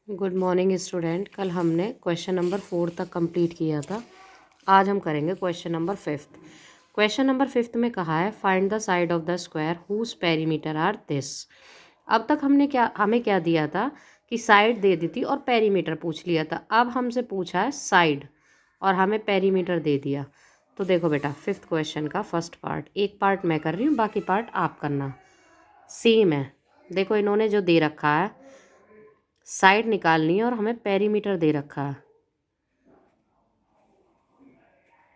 Good morning student. कल हमने question number 4 तक कंप्लीट किया था। आज हम करेंगे क्वेश्चन नंबर 5। क्वेश्चन नंबर 5 में कहा है find the side of the square whose perimeter are this. अब तक हमें क्या दिया था कि साइड दे दी थी और पेरीमीटर पूछ लिया था। अब हमसे पूछा है साइड और हमें पेरीमीटर दे दिया। तो देखो बेटा, 5th क्वेश्चन का फर्स्ट पार्ट, एक पार्ट मैं कर रही हूँ, बाकी पार्ट आप करना। सेम है। देखो इन्होंने जो दे रखा है, साइड निकालनी है और हमें पेरीमीटर दे रखा है।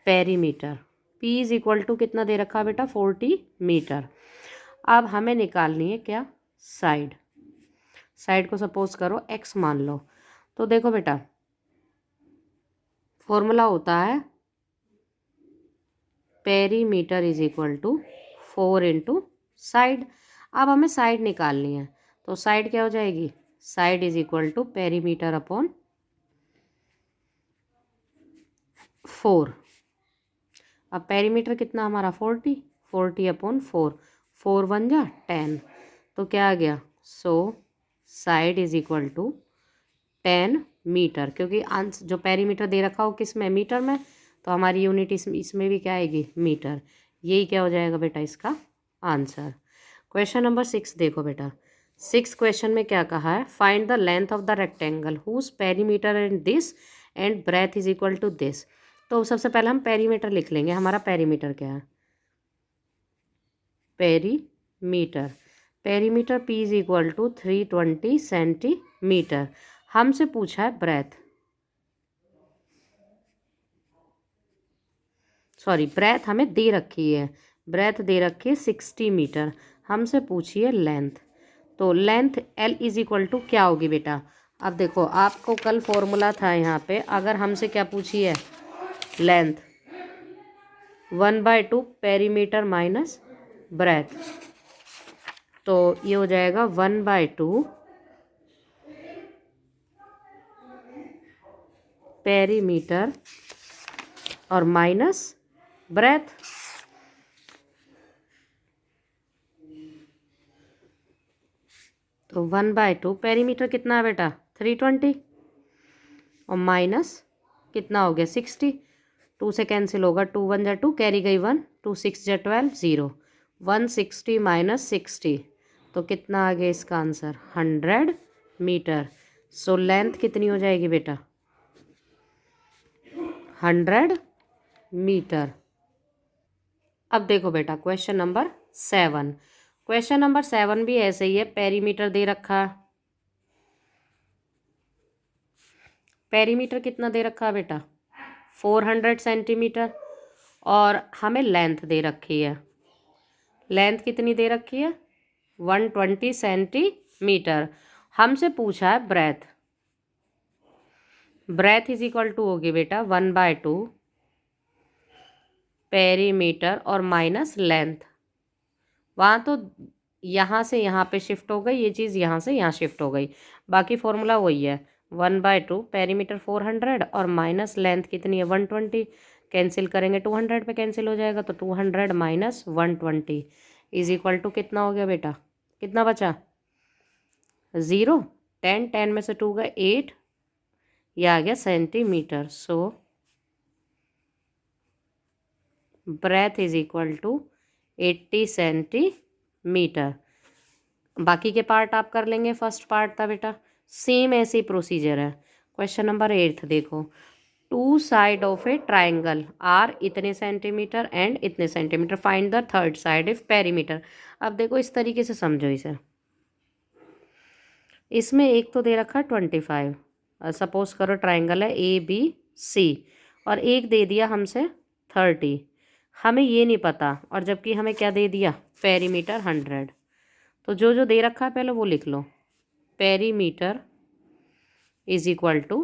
Perimeter P is equal to कितना दे रखा है बेटा? 40 मीटर। अब हमें निकालनी है क्या? साइड। साइड को सपोज करो x मान लो। तो देखो बेटा, फॉर्मूला होता है perimeter is equal to 4 into side. अब हमें साइड निकालनी है, तो साइड क्या हो जाएगी? Side is equal to perimeter upon 4। अब पेरीमीटर कितना हमारा? 40 अपॉन 4, 4 1 जा 10, तो क्या आ गया? So side is equal to 10 metre, क्योंकि आंसर जो पेरीमीटर दे रखा हो किस में? मीटर में। तो हमारी यूनिट इसमें भी क्या आएगी? मीटर। यही क्या हो जाएगा बेटा इसका आंसर। क्वेश्चन नंबर 6 देखो बेटा। 6 क्वेश्चन में क्या कहा है? Find the length of the rectangle whose perimeter and this and breadth is equal to this. तो सबसे पहले हम पेरीमीटर लिख लेंगे। हमारा पेरीमीटर क्या है? Perimeter perimeter P is equal to 320 centimetre. हमसे पूछा है ब्रेथ, सॉरी ब्रेथ हमें दे रखी है, ब्रेथ दे रखी है 60 मीटर। हमसे पूछी है लेंथ, तो length L is equal to क्या होगी बेटा? अब देखो, आपको कल फॉर्मूला था यहाँ पे, अगर हमसे क्या पूछी है? लेंथ 1/2 पेरीमीटर माइनस ब्रेथ, तो ये हो जाएगा 1/2 पेरीमीटर और माइनस ब्रेथ। तो 1/2 पेरीमीटर कितना है बेटा? 320 और माइनस कितना हो गया? 60। 2 से कैंसिल होगा, 2 1 जा 2, कैरी गई 1, 2 6 जा 12, 0। 160 माइनस 60, तो कितना आ गया इसका आंसर? 100 मीटर। सो लेंथ कितनी हो जाएगी बेटा? 100 मीटर। अब देखो बेटा क्वेश्चन नंबर 7। क्वेश्चन नंबर 7 भी ऐसे ही है, पेरीमीटर दे रखा है। पेरीमीटर कितना दे रखा है बेटा? 400 सेंटीमीटर। और हमें लेंथ दे रखी है। लेंथ कितनी दे रखी है? 120 सेंटीमीटर। हमसे पूछा है breadth. Breadth is equal to होगी बेटा 1/2 पेरीमीटर और माइनस लेंथ। वहाँ तो यहाँ से यहाँ पे शिफ्ट हो गई, ये चीज़ यहाँ से यहाँ शिफ्ट हो गई, बाकी फॉर्मूला वही है। 1/2 पेरीमीटर 400 और माइनस लेंथ कितनी है? 120। कैंसिल करेंगे, 200 पे कैंसिल हो जाएगा, तो 200 माइनस 120 इज इक्वल टू कितना हो गया बेटा? कितना बचा? 0। 10 10 में से 2 गए 8, ये आ गया centimetre. So breadth is equal to 80 centimetre. बाकी के पार्ट आप कर लेंगे। फर्स्ट पार्ट था बेटा, सेम ऐसे ही प्रोसीजर है। क्वेश्चन नंबर 8 देखो। 2 side of a triangle are इतने सेंटीमीटर एंड इतने centimetre, find the third side if perimeter. अब देखो इस तरीके से समझो इसे। इसमें एक तो दे रखा है 25, सपोज करो ट्राइंगल है ABC, और एक दे दिया हमसे 30। हमें ये नहीं पता, और जबकि हमें क्या दे दिया? पेरीमीटर 100। तो जो जो दे रखा है पहले वो लिख लो। Perimeter is equal to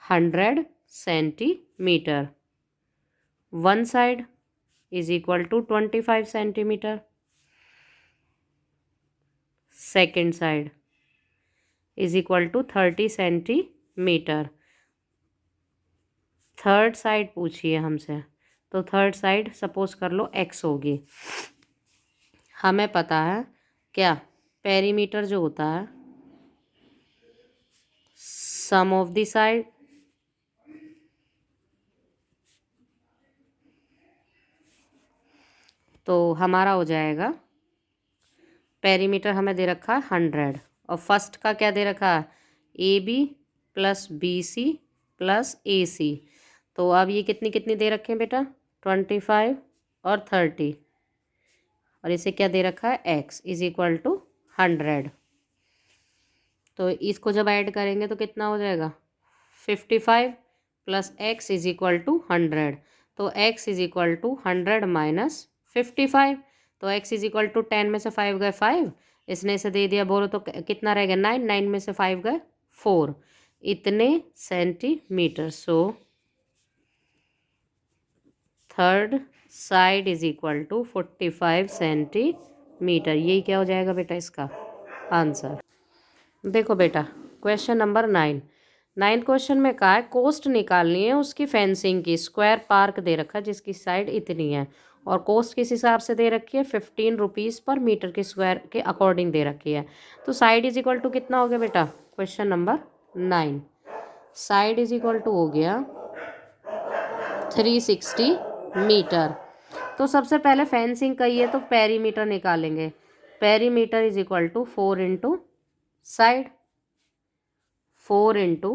100 centimetre. One side is equal to 25 centimetre. Second side is equal to 30 centimetre. Third side पूछिए हमसे, तो थर्ड साइड सपोज कर लो x होगी। हमें पता है क्या? पेरीमीटर जो होता है सम ऑफ द साइड, तो हमारा हो जाएगा पेरीमीटर हमें दे रखा है 100 और फर्स्ट का क्या दे रखा है A B plus B C plus A C. तो अब ये कितनी कितनी दे रखे हैं बेटा 25 और 30 और इसे क्या दे रखा है x इज इक्वल टू 100। तो इसको जब ऐड करेंगे तो कितना हो जाएगा 55 plus x is equal to 100। तो x is equal to 100 minus 55। तो x इज इक्वल टू 10 में से 5 गए 5, इसने इसे दे दिया बोलो तो कितना रह गया 9, 9 में से 5 गए 4, इतने centimetre. So third side is equal to 45 centimetre. यही क्या हो जाएगा बेटा इसका आंसर। देखो बेटा क्वेश्चन नंबर 9 क्वेश्चन में कहा है कोस्ट निकालनी है उसकी फेंसिंग की। स्क्वायर पार्क दे रखा है जिसकी साइड इतनी है और कोस्ट किस हिसाब से दे रखी है 15 रुपीज़ पर मीटर के स्क्वायर के अकॉर्डिंग दे रखी है। तो साइड इज इक्वल टू कितना हो गया बेटा question number 9, side is equal to हो गया 360 मीटर। तो सबसे पहले फेंसिंग का ही है तो पेरीमीटर निकालेंगे। Perimeter is equal to 4 into side, 4 into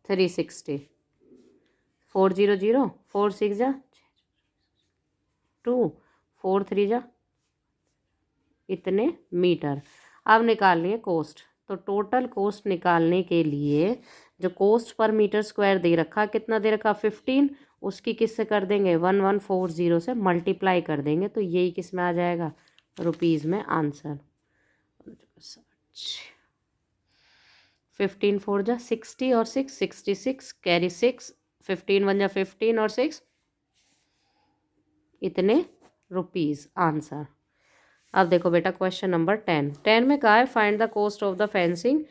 360, 400, 4 6 जा 2, 4 3 जा इतने मीटर। अब निकालनी है कोस्ट। तो टोटल कोस्ट निकालने के लिए जो कोस्ट पर मीटर स्क्वायर दे रखा कितना दे रखा 15, उसकी किस से कर देंगे 1140 से मल्टीप्लाई कर देंगे तो यही किस में आ जाएगा रुपीज़ में आंसर। 15 4 जा 60 और 6 66 कैरी 6, 15 1 जा 15 और 6 इतने रुपीज़ आंसर। अब देखो बेटा क्वेश्चन नंबर 10 में कहा है find the cost of the fencing.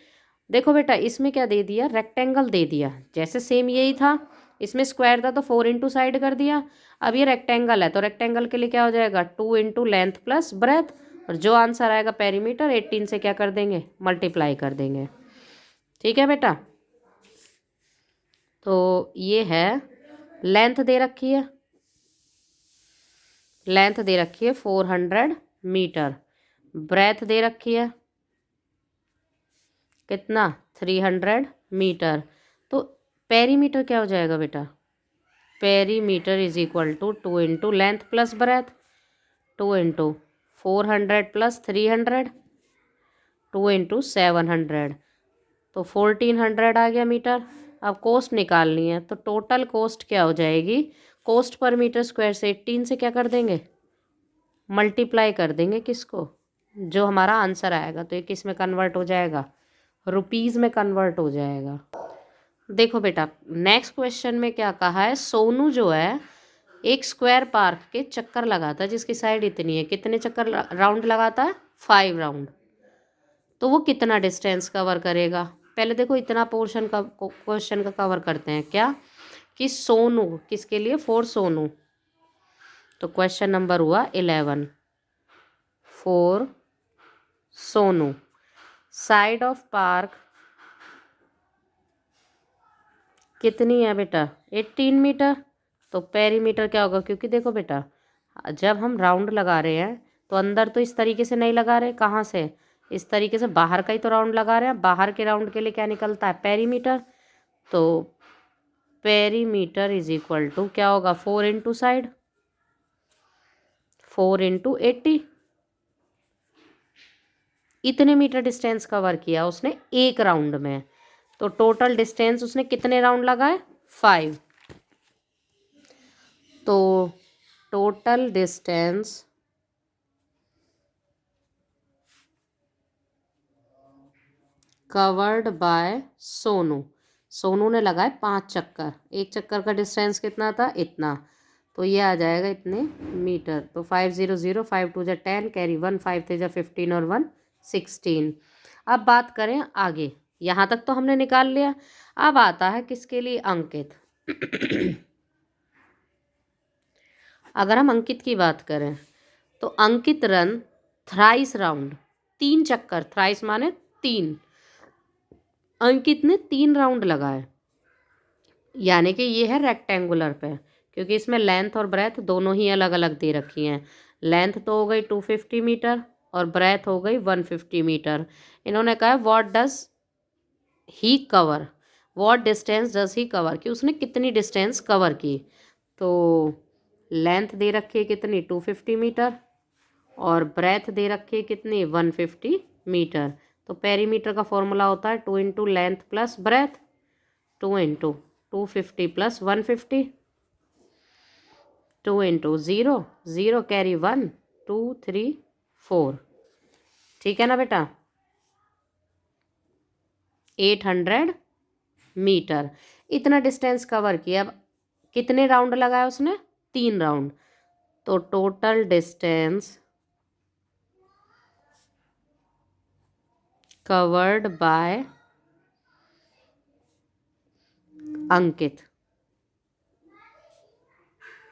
देखो बेटा इसमें क्या दे दिया रेक्टेंगल दे दिया, जैसे सेम यही था इसमें स्क्वायर था तो 4 इंटू साइड कर दिया। अब ये रेक्टेंगल है तो रेक्टेंगल के लिए क्या हो जाएगा 2 इंटू लेंथ प्लस ब्रेथ, और जो आंसर आएगा पेरीमीटर 18 से क्या कर देंगे मल्टीप्लाई कर देंगे। ठीक है बेटा। तो ये है लेंथ दे रखी है, लेंथ दे रखी है 400 मीटर, ब्रेथ दे रखी है कितना 300 मीटर। तो पेरीमीटर क्या हो जाएगा बेटा perimeter is equal to 2 into length plus breadth, 2 into 400 plus 300, 2 into 700, तो 1400 आ गया मीटर। अब कोस्ट निकालनी है तो टोटल कोस्ट क्या हो जाएगी कोस्ट पर मीटर स्क्वायर से 18 से क्या कर देंगे मल्टीप्लाई कर देंगे किसको जो हमारा आंसर आएगा। तो ये किस में कन्वर्ट हो जाएगा रुपीज़ में कन्वर्ट हो जाएगा। देखो बेटा नेक्स्ट क्वेश्चन में क्या कहा है सोनू जो है एक स्क्वायर पार्क के चक्कर लगाता है जिसकी साइड इतनी है, कितने चक्कर राउंड लगाता है 5 राउंड। तो वो कितना डिस्टेंस कवर करेगा। पहले देखो इतना पोर्शन का क्वेश्चन का कवर करते हैं क्या कि सोनू किसके लिए फॉर सोनू। तो क्वेश्चन नंबर हुआ 11 for Sonu side of park कितनी है बेटा 18 मीटर। तो पेरीमीटर क्या होगा क्योंकि देखो बेटा जब हम राउंड लगा रहे हैं तो अंदर तो इस तरीके से नहीं लगा रहे, कहाँ से इस तरीके से बाहर का ही तो राउंड लगा रहे हैं। बाहर के राउंड के लिए क्या निकलता है पेरीमीटर। तो पेरीमीटर इज इक्वल टू क्या होगा 4 इंटू साइड, 4 इंटू 80, इतने मीटर डिस्टेंस कवर किया उसने एक राउंड में। तो टोटल डिस्टेंस उसने कितने राउंड लगाए 5। तो total distance covered by Sonu, Sonu ने लगाए 5 चक्कर, एक चक्कर का डिस्टेंस कितना था इतना, तो ये आ जाएगा इतने मीटर। तो 500, 5 2 जा 10 कैरी 1, 5 3 जा 15 और 1 16। अब बात करें आगे, यहाँ तक तो हमने निकाल लिया। अब आता है किसके लिए अंकित। अगर हम अंकित की बात करें तो अंकित रन थ्राइस राउंड, 3 चक्कर, थ्राइस माने 3, अंकित ने 3 राउंड लगाए, यानी कि ये है रेक्टेंगुलर पे, क्योंकि इसमें लेंथ और ब्रेथ दोनों ही अलग अलग दे रखी हैं। लेंथ तो हो गई 250 मीटर और ब्रेथ हो गई 150 मीटर। इन्होंने कहा what does he cover, what distance does he cover, कि उसने कितनी डिस्टेंस कवर की। तो लेंथ दे रखी है कितनी 250 मीटर और ब्रेथ दे रखी है कितनी 150 मीटर। तो पेरीमीटर का फॉर्मूला होता है 2 into length plus breadth, 2 into 250 plus 150, 2 into 0, 0 carry 1, 2 3 4। ठीक है ना बेटा, 800 मीटर इतना डिस्टेंस कवर किया। अब कितने राउंड लगाया उसने, 3 राउंड। तो total distance covered by Ankit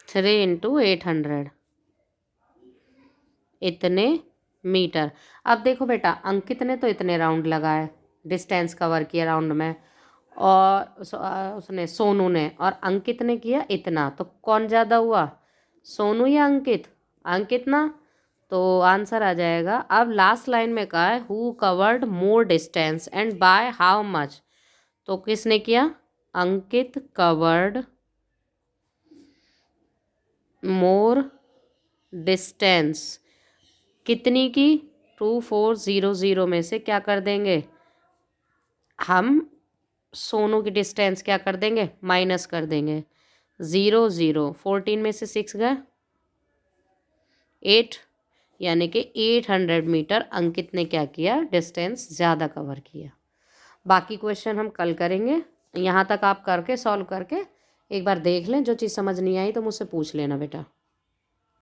3 into 800, इतने मीटर। अब देखो बेटा, अंकित ने तो इतने राउंड लगाए, डिस्टेंस कवर किया राउंड में, और उसने सोनू ने, और अंकित ने किया इतना। तो कौन ज़्यादा हुआ, सोनू या अंकित? अंकित ना। तो आंसर आ जाएगा। अब लास्ट लाइन में कहा है who covered more distance and by how much. तो किसने किया, अंकित कवर्ड मोर डिस्टेंस, कितनी की, 2400 में से क्या कर देंगे हम, सोनू की डिस्टेंस क्या कर देंगे, माइनस कर देंगे। 0 0, 14 में से 6 गए 8, यानी कि 800 मीटर अंकित ने क्या किया, डिस्टेंस ज़्यादा कवर किया। बाकी क्वेश्चन हम कल करेंगे। यहाँ तक आप करके सॉल्व करके एक बार देख लें, जो चीज़ समझ नहीं आई तो मुझसे पूछ लेना बेटा।